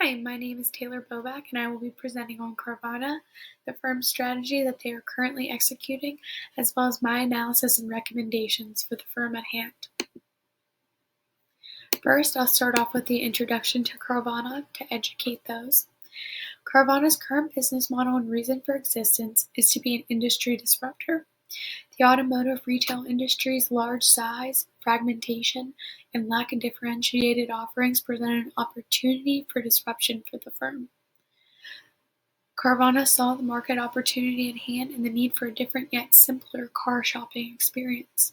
Hi, my name is Taylor Bobak, and I will be presenting on Carvana, the firm's strategy that they are currently executing, as well as my analysis and recommendations for the firm at hand. First, I'll start off with the introduction to Carvana to educate those. Carvana's current business model and reason for existence is to be an industry disruptor. The automotive retail industry's large size, fragmentation, and lack of differentiated offerings present an opportunity for disruption for the firm. Carvana saw the market opportunity at hand and the need for a different yet simpler car shopping experience.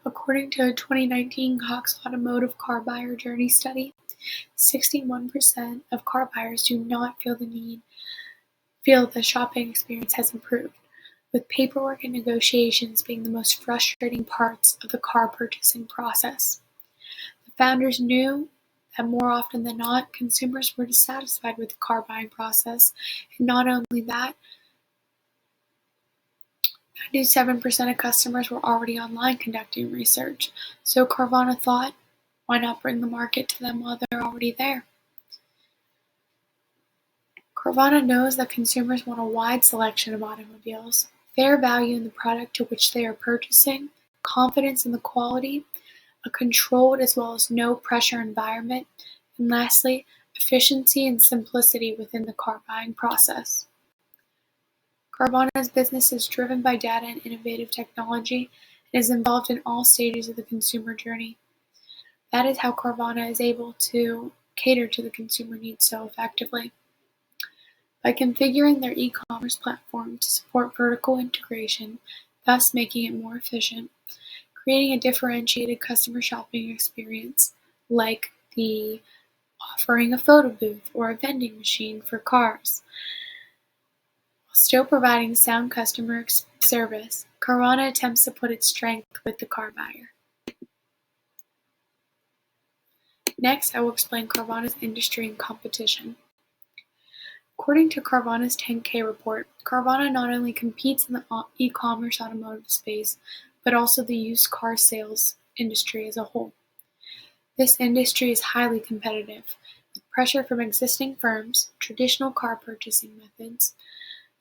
According to a 2019 Cox Automotive Car Buyer Journey study, 61% of car buyers do not feel the shopping experience has improved, with paperwork and negotiations being the most frustrating parts of the car purchasing process. The founders knew that more often than not, consumers were dissatisfied with the car buying process, and not only that, 97% of customers were already online conducting research, so Carvana thought, why not bring the market to them while they're already there? Carvana knows that consumers want a wide selection of automobiles, fair value in the product to which they are purchasing, confidence in the quality, a controlled as well as no-pressure environment, and lastly, efficiency and simplicity within the car buying process. Carvana's business is driven by data and innovative technology and is involved in all stages of the consumer journey. That is how Carvana is able to cater to the consumer needs so effectively. By configuring their e-commerce platform to support vertical integration, thus making it more efficient, creating a differentiated customer shopping experience, like the offering a photo booth or a vending machine for cars, while still providing sound customer service, Carvana attempts to put its strength with the car buyer. Next, I will explain Carvana's industry and competition. According to Carvana's 10K report, Carvana not only competes in the e-commerce automotive space, but also the used car sales industry as a whole. This industry is highly competitive, with pressure from existing firms, traditional car purchasing methods,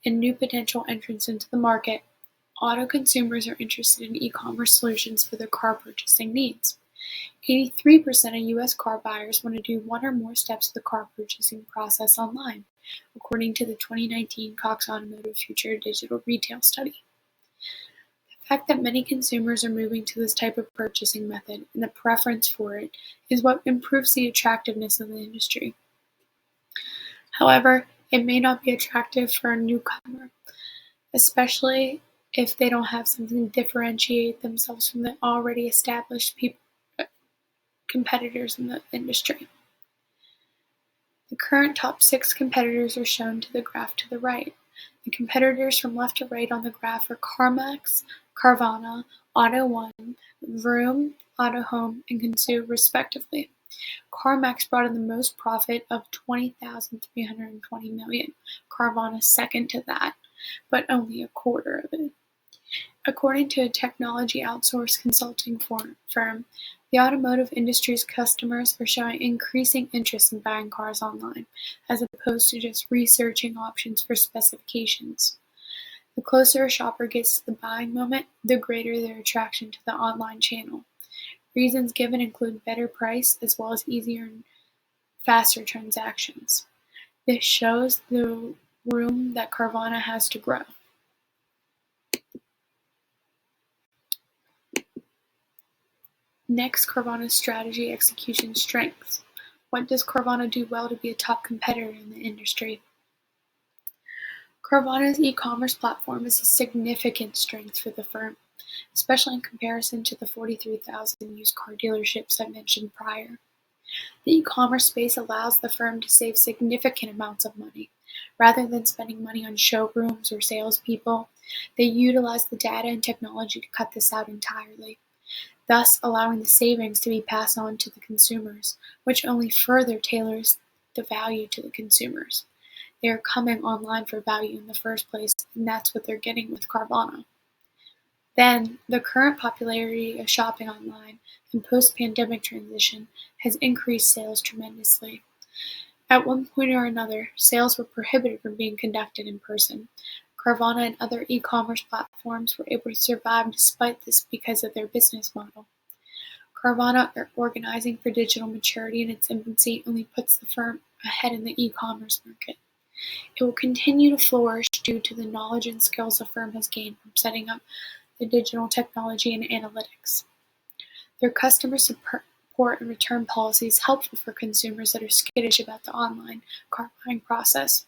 and new potential entrants into the market. Auto consumers are interested in e-commerce solutions for their car purchasing needs. 83% of U.S. car buyers want to do one or more steps of the car purchasing process online, according to the 2019 Cox Automotive Future Digital Retail Study. The fact that many consumers are moving to this type of purchasing method and the preference for it is what improves the attractiveness of the industry. However, it may not be attractive for a newcomer, especially if they don't have something to differentiate themselves from the already established competitors in the industry. The current top 6 competitors are shown to the graph to the right. The competitors from left to right on the graph are CarMax, Carvana, Auto1, Vroom, AutoHome, and Consu, respectively. CarMax brought in the most profit of $20,320 million, Carvana second to that, but only a quarter of it. According to a technology outsource consulting firm, the automotive industry's customers are showing increasing interest in buying cars online, as opposed to just researching options for specifications. The closer a shopper gets to the buying moment, the greater their attraction to the online channel. Reasons given include better price as well as easier and faster transactions. This shows the room that Carvana has to grow. Next, Carvana's strategy execution strengths. What does Carvana do well to be a top competitor in the industry? Carvana's e-commerce platform is a significant strength for the firm, especially in comparison to the 43,000 used car dealerships I mentioned prior. The e-commerce space allows the firm to save significant amounts of money. Rather than spending money on showrooms or salespeople, they utilize the data and technology to cut this out entirely, thus allowing the savings to be passed on to the consumers, which only further tailors the value to the consumers. They are coming online for value in the first place, and that's what they're getting with Carvana. Then, the current popularity of shopping online and post-pandemic transition has increased sales tremendously. At one point or another, sales were prohibited from being conducted in person. Carvana and other e-commerce platforms were able to survive despite this because of their business model. Carvana organizing for digital maturity in its infancy only puts the firm ahead in the e-commerce market. It will continue to flourish due to the knowledge and skills the firm has gained from setting up the digital technology and analytics. Their customer support and return policy is helpful for consumers that are skittish about the online car buying process.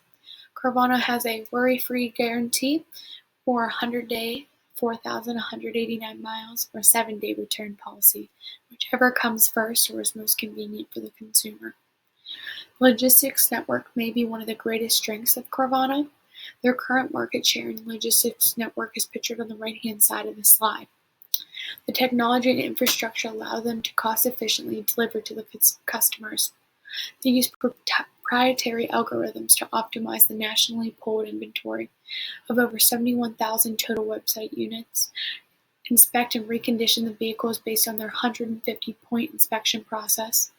Carvana has a worry-free guarantee or a 100-day, 4,189 miles, or 7-day return policy, whichever comes first or is most convenient for the consumer. The logistics network may be one of the greatest strengths of Carvana. Their current market share in the logistics network is pictured on the right-hand side of the slide. The technology and infrastructure allow them to cost-efficiently deliver to the customers. They use proprietary algorithms to optimize the nationally pooled inventory of over 71,000 total website units, inspect and recondition the vehicles based on their 150-point inspection process,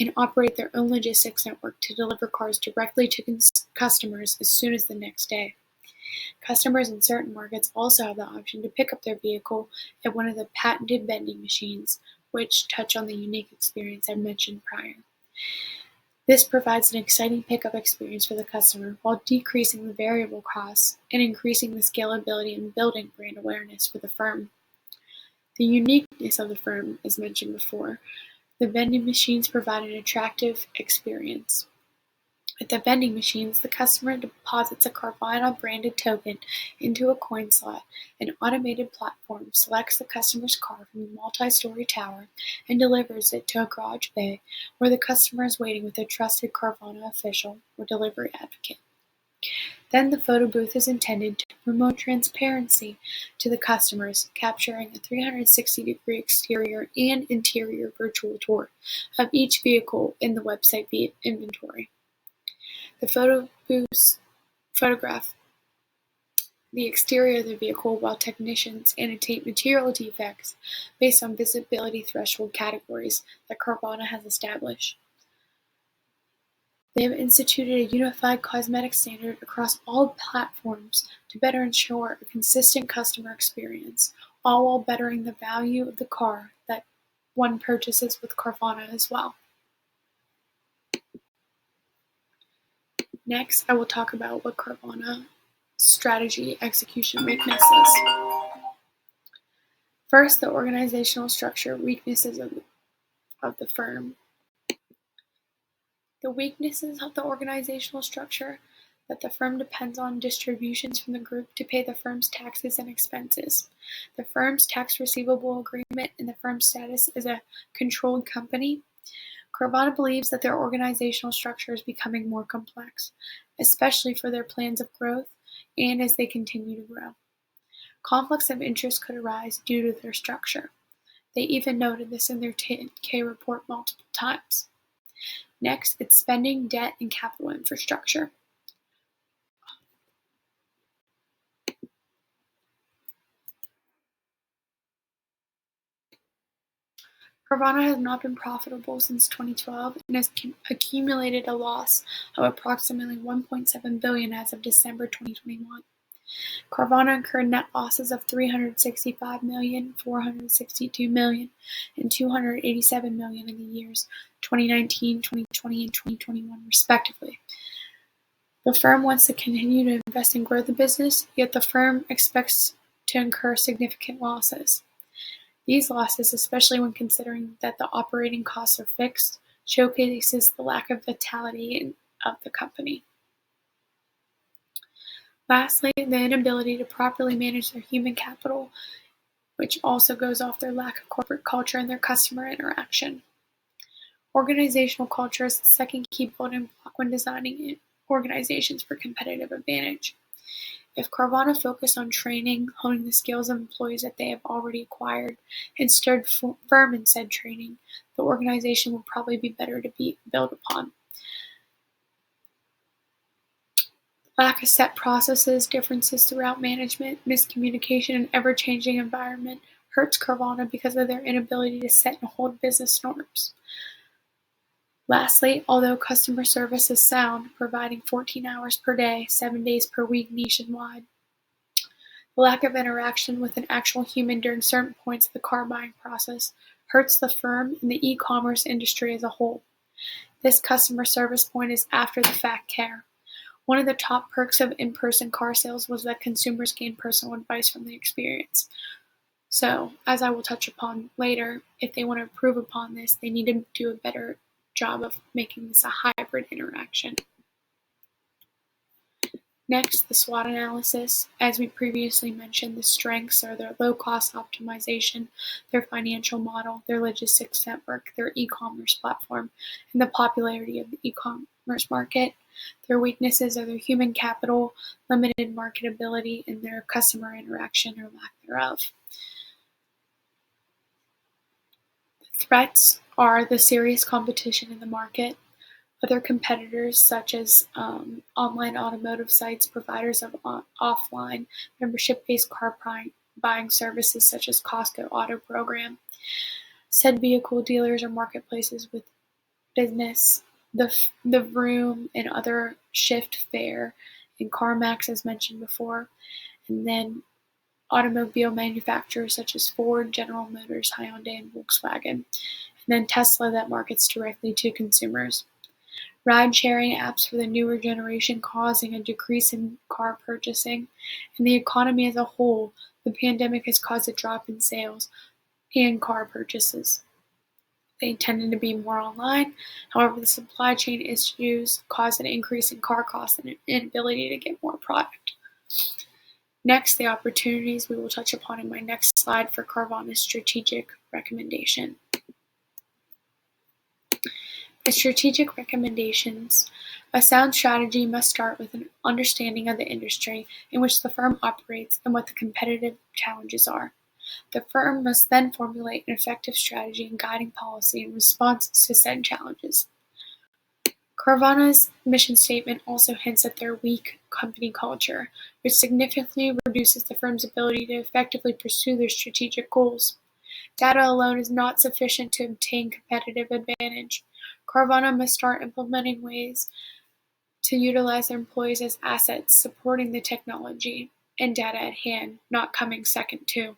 and operate their own logistics network to deliver cars directly to customers as soon as the next day. Customers in certain markets also have the option to pick up their vehicle at one of the patented vending machines, which touch on the unique experience I mentioned prior. This provides an exciting pickup experience for the customer while decreasing the variable costs and increasing the scalability and building brand awareness for the firm. The uniqueness of the firm, as mentioned before, the vending machines provide an attractive experience. At the vending machines, the customer deposits a Carvana-branded token into a coin slot. An automated platform selects the customer's car from the multi-story tower and delivers it to a garage bay where the customer is waiting with a trusted Carvana official or delivery advocate. Then the photo booth is intended to promote transparency to the customers, capturing a 360-degree exterior and interior virtual tour of each vehicle in the website inventory. The photo booths photograph the exterior of the vehicle while technicians annotate material defects based on visibility threshold categories that Carvana has established. They have instituted a unified cosmetic standard across all platforms to better ensure a consistent customer experience, all while bettering the value of the car that one purchases with Carvana as well. Next, I will talk about what Carvana strategy execution weaknesses. First, the organizational structure weaknesses of the firm. The weaknesses of the organizational structure that the firm depends on distributions from the group to pay the firm's taxes and expenses. The firm's tax receivable agreement and the firm's status as a controlled company. Carvana believes that their organizational structure is becoming more complex, especially for their plans of growth and as they continue to grow. Conflicts of interest could arise due to their structure. They even noted this in their 10-K report multiple times. Next, it's spending, debt, and capital infrastructure. Carvana has not been profitable since 2012 and has accumulated a loss of approximately $1.7 billion as of December 2021. Carvana incurred net losses of $365 million, $462 million, and $287 million in the years 2019, 2020, and 2021, respectively. The firm wants to continue to invest and grow the business, yet the firm expects to incur significant losses. These losses, especially when considering that the operating costs are fixed, showcases the lack of vitality of the company. Lastly, the inability to properly manage their human capital, which also goes off their lack of corporate culture and their customer interaction. Organizational culture is the second key building block when designing organizations for competitive advantage. If Carvana focused on training, honing the skills of employees that they have already acquired, and stood firm in said training, the organization would probably be better to be built upon. Lack of set processes, differences throughout management, miscommunication, and ever-changing environment hurts Carvana because of their inability to set and hold business norms. Lastly, although customer service is sound, providing 14 hours per day, 7 days per week nationwide, the lack of interaction with an actual human during certain points of the car buying process hurts the firm and the e-commerce industry as a whole. This customer service point is after-the-fact care. One of the top perks of in-person car sales was that consumers gained personal advice from the experience. So, as I will touch upon later, if they want to improve upon this, they need to do a better job of making this a hybrid interaction. Next, the SWOT analysis. As we previously mentioned, the strengths are their low-cost optimization, their financial model, their logistics network, their e-commerce platform, and the popularity of the e-commerce market. Their weaknesses are their human capital, limited marketability, and their customer interaction or lack thereof. The threats are the serious competition in the market, other competitors such as online automotive sites, providers of offline membership-based car buying services such as Costco Auto Program, said vehicle dealers or marketplaces with business, the Vroom and other Shift Fair, and CarMax as mentioned before, and then automobile manufacturers such as Ford, General Motors, Hyundai, and Volkswagen, and then Tesla that markets directly to consumers. Ride-sharing apps for the newer generation causing a decrease in car purchasing, and the economy as a whole, the pandemic has caused a drop in sales and car purchases. They tended to be more online. However, the supply chain issues caused an increase in car costs and an inability to get more product. Next, the opportunities we will touch upon in my next slide for Carvana's strategic recommendation. The strategic recommendations. A sound strategy must start with an understanding of the industry in which the firm operates and what the competitive challenges are. The firm must then formulate an effective strategy and guiding policy in response to said challenges. Carvana's mission statement also hints at their weak company culture, which significantly reduces the firm's ability to effectively pursue their strategic goals. Data alone is not sufficient to obtain competitive advantage. Carvana must start implementing ways to utilize their employees as assets, supporting the technology and data at hand, not coming second to.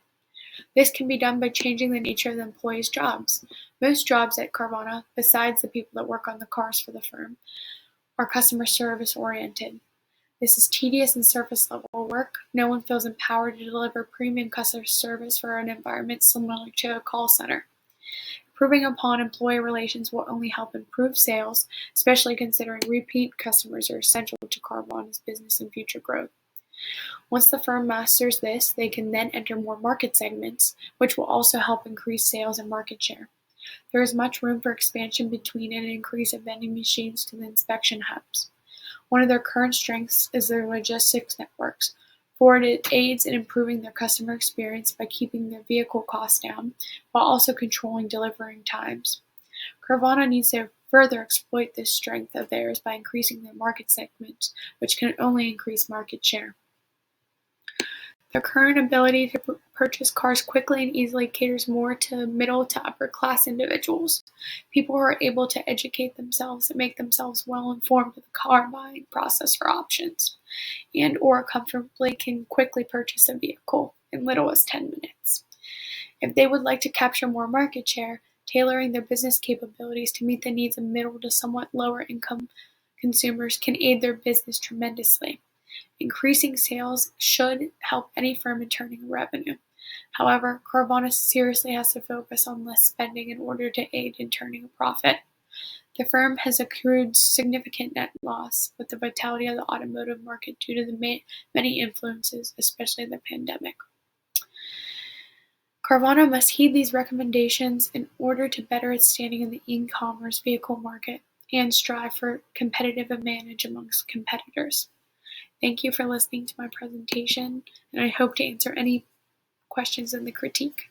This can be done by changing the nature of the employees' jobs. Most jobs at Carvana, besides the people that work on the cars for the firm, are customer service oriented. This is tedious and surface level work. No one feels empowered to deliver premium customer service for an environment similar to a call center. Improving upon employee relations will only help improve sales, especially considering repeat customers are essential to Carvana's business and future growth. Once the firm masters this, they can then enter more market segments, which will also help increase sales and market share. There is much room for expansion between an increase of vending machines to the inspection hubs. One of their current strengths is their logistics networks. Ford aids in improving their customer experience by keeping their vehicle costs down, while also controlling delivering times. Carvana needs to further exploit this strength of theirs by increasing their market segments, which can only increase market share. Their current ability to purchase cars quickly and easily caters more to middle to upper class individuals, people who are able to educate themselves and make themselves well informed of the car buying process for options, and or comfortably can quickly purchase a vehicle in little as 10 minutes. If they would like to capture more market share, tailoring their business capabilities to meet the needs of middle to somewhat lower income consumers can aid their business tremendously. Increasing sales should help any firm in turning revenue. However, Carvana seriously has to focus on less spending in order to aid in turning a profit. The firm has accrued significant net loss with the vitality of the automotive market due to the many influences, especially the pandemic. Carvana must heed these recommendations in order to better its standing in the e-commerce vehicle market and strive for competitive advantage amongst competitors. Thank you for listening to my presentation, and I hope to answer any questions in the critique.